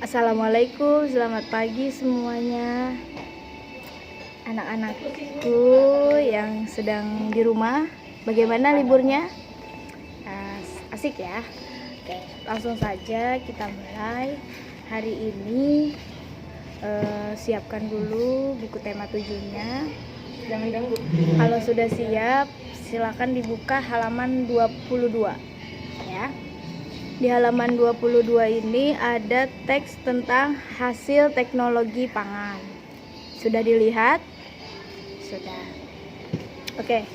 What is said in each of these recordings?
Assalamualaikum, selamat pagi semuanya. Anak-anakku yang sedang di rumah, bagaimana liburnya? Asik ya? Oke, langsung saja kita mulai. Hari ini siapkan dulu buku tema 7-nya. Kalau sudah siap, silakan dibuka halaman 22 ya. Di halaman 22 ini ada teks tentang hasil teknologi pangan. Sudah dilihat? Sudah. Oke.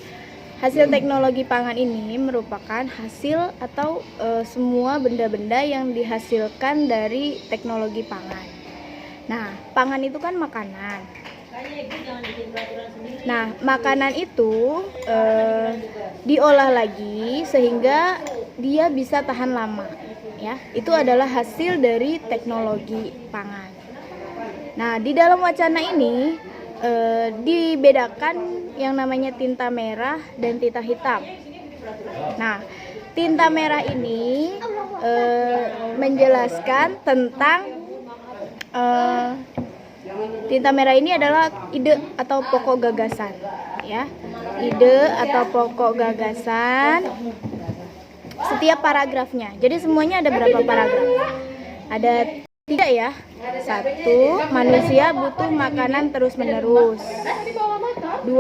Hasil teknologi pangan ini merupakan hasil atau semua benda-benda yang dihasilkan dari teknologi pangan. Nah, pangan itu kan makanan. Nah, makanan itu diolah lagi sehingga dia bisa tahan lama, ya. Itu adalah hasil dari teknologi pangan. Nah, di dalam wacana ini dibedakan yang namanya tinta merah dan tinta hitam. Nah, tinta merah ini menjelaskan tentang tinta merah ini adalah ide atau pokok gagasan, ya. Ide atau pokok gagasan setiap paragrafnya. Jadi semuanya ada berapa paragraf? Ada 3 ya. 1, manusia butuh makanan terus-menerus. 2,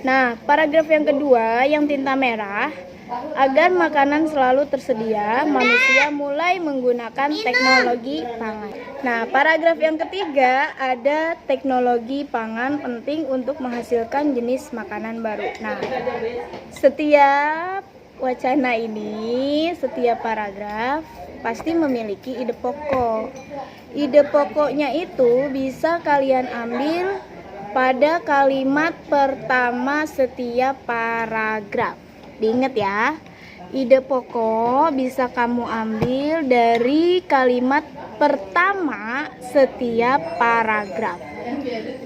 nah, paragraf yang kedua yang tinta merah, agar makanan selalu tersedia, manusia mulai menggunakan teknologi pangan. Nah, paragraf yang ketiga ada teknologi pangan penting untuk menghasilkan jenis makanan baru. Nah, setiap wacana ini, setiap paragraf pasti memiliki ide pokok. Ide pokoknya itu bisa kalian ambil pada kalimat pertama setiap paragraf. Diingat ya, ide pokok bisa kamu ambil dari kalimat pertama setiap paragraf.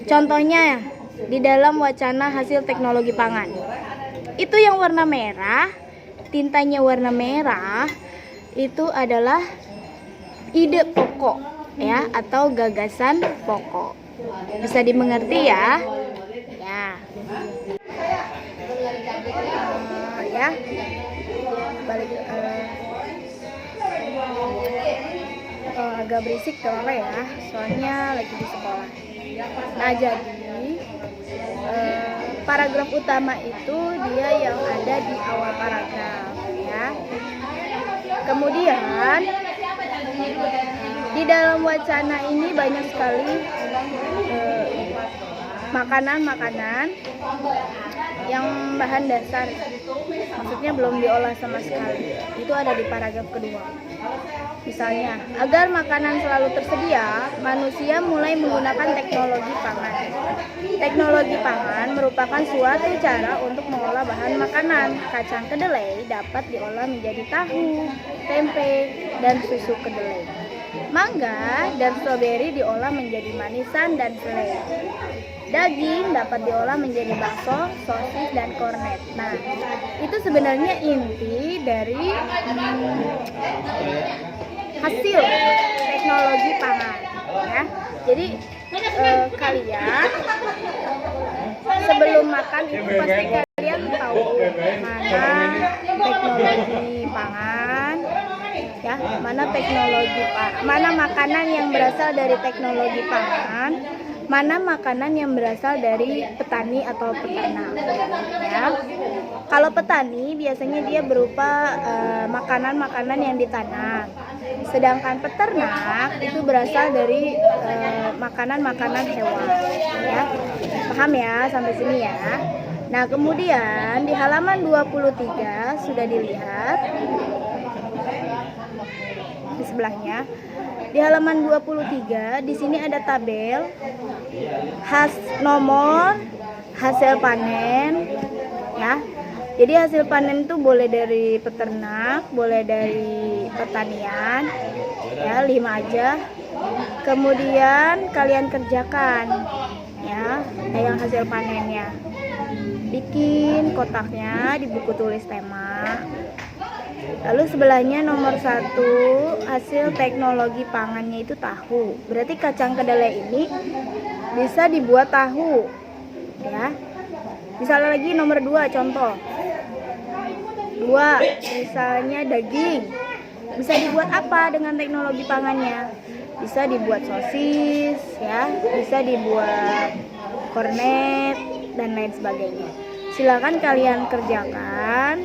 Contohnya di dalam wacana hasil teknologi pangan, itu yang warna merah, tintanya warna merah, itu adalah ide pokok ya, atau gagasan pokok. Bisa dimengerti ya? Ya, balik agak berisik apa ya, soalnya lagi di sekolah. Nah, jadi paragraf utama itu dia yang ada di awal paragraf ya. Kemudian di dalam wacana ini banyak sekali makanan-makanan yang bahan dasar, maksudnya belum diolah sama sekali. Itu ada di paragraf kedua. Misalnya, agar makanan selalu tersedia, manusia mulai menggunakan teknologi pangan. Teknologi pangan merupakan suatu cara untuk mengolah bahan makanan. Kacang kedelai dapat diolah menjadi tahu, tempe, dan susu kedelai. Mangga dan stroberi diolah menjadi manisan dan selai. Daging dapat diolah menjadi bakso, sosis, dan kornet. Nah, itu sebenarnya inti dari hasil teknologi pangan ya. Jadi kalian sebelum makan itu pasti kalian tahu mana teknologi pangan ya, mana makanan yang berasal dari teknologi pangan, mana makanan yang berasal dari petani atau peternak ya. Kalau petani biasanya dia berupa makanan-makanan yang ditanam, sedangkan peternak itu berasal dari makanan-makanan hewan ya. Paham ya sampai sini ya? Nah, kemudian di halaman 23 sudah dilihat di sebelahnya. Di halaman 23 di sini ada tabel nomor hasil panen ya. Jadi hasil panen itu boleh dari peternak, boleh dari pertanian ya, 5 aja. Kemudian kalian kerjakan ya yang hasil panennya. Bikin kotaknya di buku tulis tema. Lalu sebelahnya nomor 1, hasil teknologi pangannya itu tahu. Berarti kacang kedelai ini bisa dibuat tahu, ya. Misalnya lagi nomor 2, contoh 2, misalnya daging. Bisa dibuat apa dengan teknologi pangannya? Bisa dibuat sosis, ya, bisa dibuat kornet dan lain sebagainya. Silakan kalian kerjakan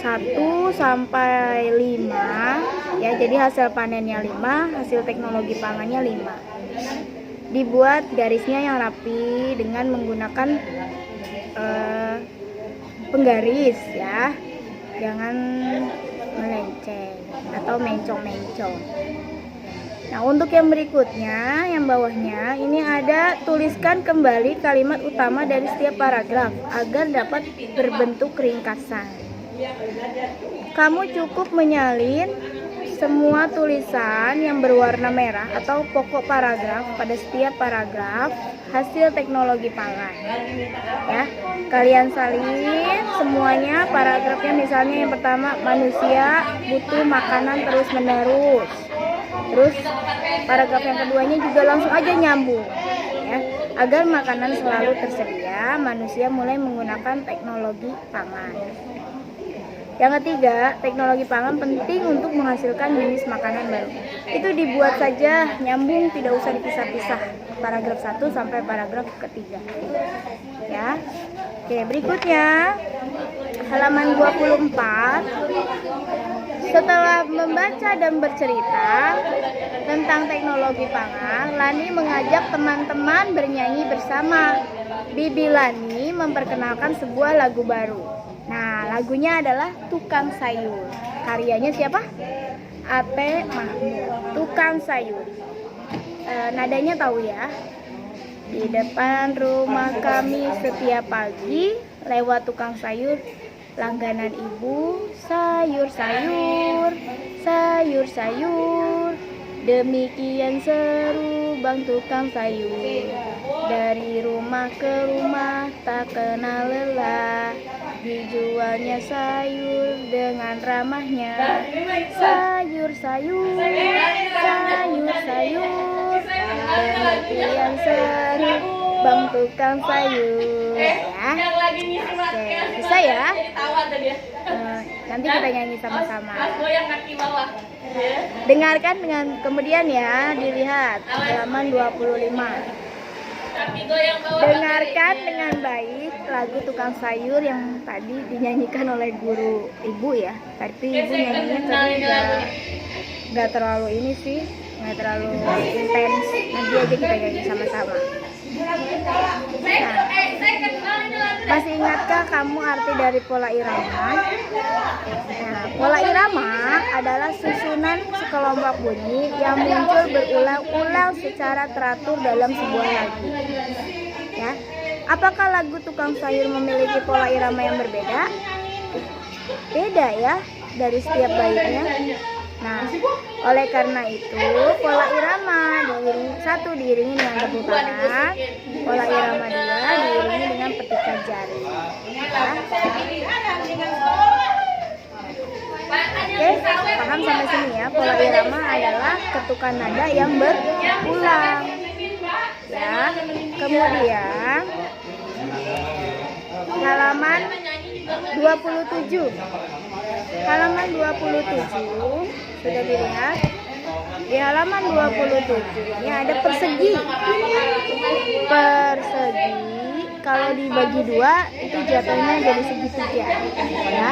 1 sampai 5, ya. Jadi hasil panennya 5, hasil teknologi pangannya 5. Dibuat garisnya yang rapi dengan menggunakan penggaris, ya. Jangan melenceng atau mencong-mencong. Nah, untuk yang berikutnya, yang bawahnya, ini ada tuliskan kembali kalimat utama dari setiap paragraf agar dapat berbentuk ringkasan. Kamu cukup menyalin semua tulisan yang berwarna merah atau pokok paragraf pada setiap paragraf hasil teknologi pangan, ya. Kalian salin semuanya paragrafnya. Misalnya yang pertama, manusia butuh makanan terus menerus. Terus paragraf yang keduanya juga langsung aja nyambung, ya. Agar makanan selalu tersedia, manusia mulai menggunakan teknologi pangan. Yang ketiga, teknologi pangan penting untuk menghasilkan jenis makanan baru. Itu dibuat saja nyambung, tidak usah dipisah-pisah. Paragraf 1 sampai paragraf ketiga, ya. Oke, berikutnya halaman 24. Setelah membaca dan bercerita tentang teknologi pangan, Lani mengajak teman-teman bernyanyi bersama. Bibi Lani memperkenalkan sebuah lagu baru. Nah, lagunya adalah Tukang Sayur. Karyanya siapa? Ate Mahmud. Tukang Sayur. Nadanya tahu ya. Di depan rumah kami setiap pagi lewat tukang sayur. Langganan ibu, sayur-sayur, sayur-sayur. Demikian seru bang tukang sayur. Dari rumah ke rumah tak kenal lelah. Dijualnya sayur dengan ramahnya. Sayur-sayur, sayur-sayur. Demikian seru bang tukang sayur, ya. Oke, bisa ya. Nanti kita nyanyi sama-sama. Dengarkan dengan kemudian ya, dilihat halaman 25. Dengarkan dengan baik lagu Tukang Sayur yang tadi dinyanyikan oleh guru ibu, ya. Tapi ibu nyanyinya tadi nggak terlalu ini sih, nggak terlalu intens. Nanti aja kita nyanyi sama-sama. Nah, masih ingatkah kamu arti dari pola irama? Nah, pola irama adalah susunan sekelompok bunyi yang muncul berulang-ulang secara teratur dalam sebuah lagu, ya. Apakah lagu Tukang Sayur memiliki pola irama yang berbeda? Beda ya, dari setiap baitnya. Nah, oleh karena itu pola irama diiringi dengan tepuk tangan, pola irama 2 diiringi dengan petikan jari, ya. Oke, paham sampai sini ya. Pola irama adalah ketukan nada yang berulang, ya. Kemudian halaman 27. Halaman 27 sudah dilihat. Di halaman 27 ini ada persegi. Persegi kalau dibagi 2 itu jatuhnya jadi segitiga, ya.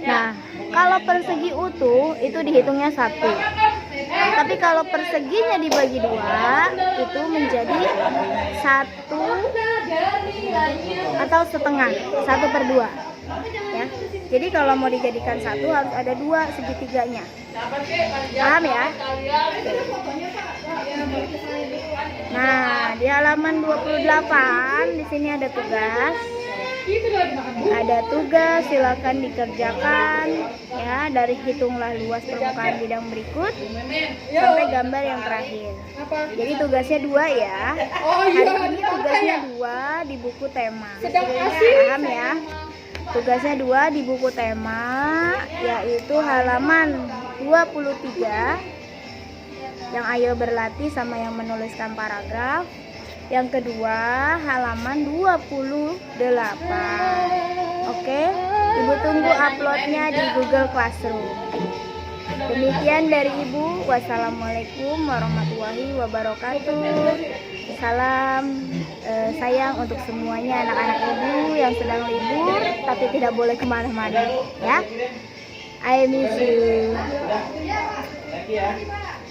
Nah, kalau persegi utuh itu dihitungnya 1. Tapi kalau perseginya dibagi 2 itu menjadi 1 atau setengah, 1/2, ya. Jadi kalau mau dijadikan 1 harus ada 2 segitiganya. Paham ya? Nah, di halaman 28 di sini ada tugas. Ada tugas, silakan dikerjakan, ya. Dari hitunglah luas permukaan bidang berikut sampai gambar yang terakhir. Jadi tugasnya 2 ya. Hari ini tugasnya 2 di buku tema. Paham ya? Tugasnya 2 di buku tema, yaitu halaman 23 yang ayo berlatih sama yang menuliskan paragraf. Yang kedua halaman 28. Oke, Ibu tunggu uploadnya di Google Classroom. Demikian dari Ibu. Wassalamualaikum warahmatullahi wabarakatuh. Salam sayang untuk semuanya anak-anak Ibu yang sedang libur tapi tidak boleh kemana-mana ya. I miss you.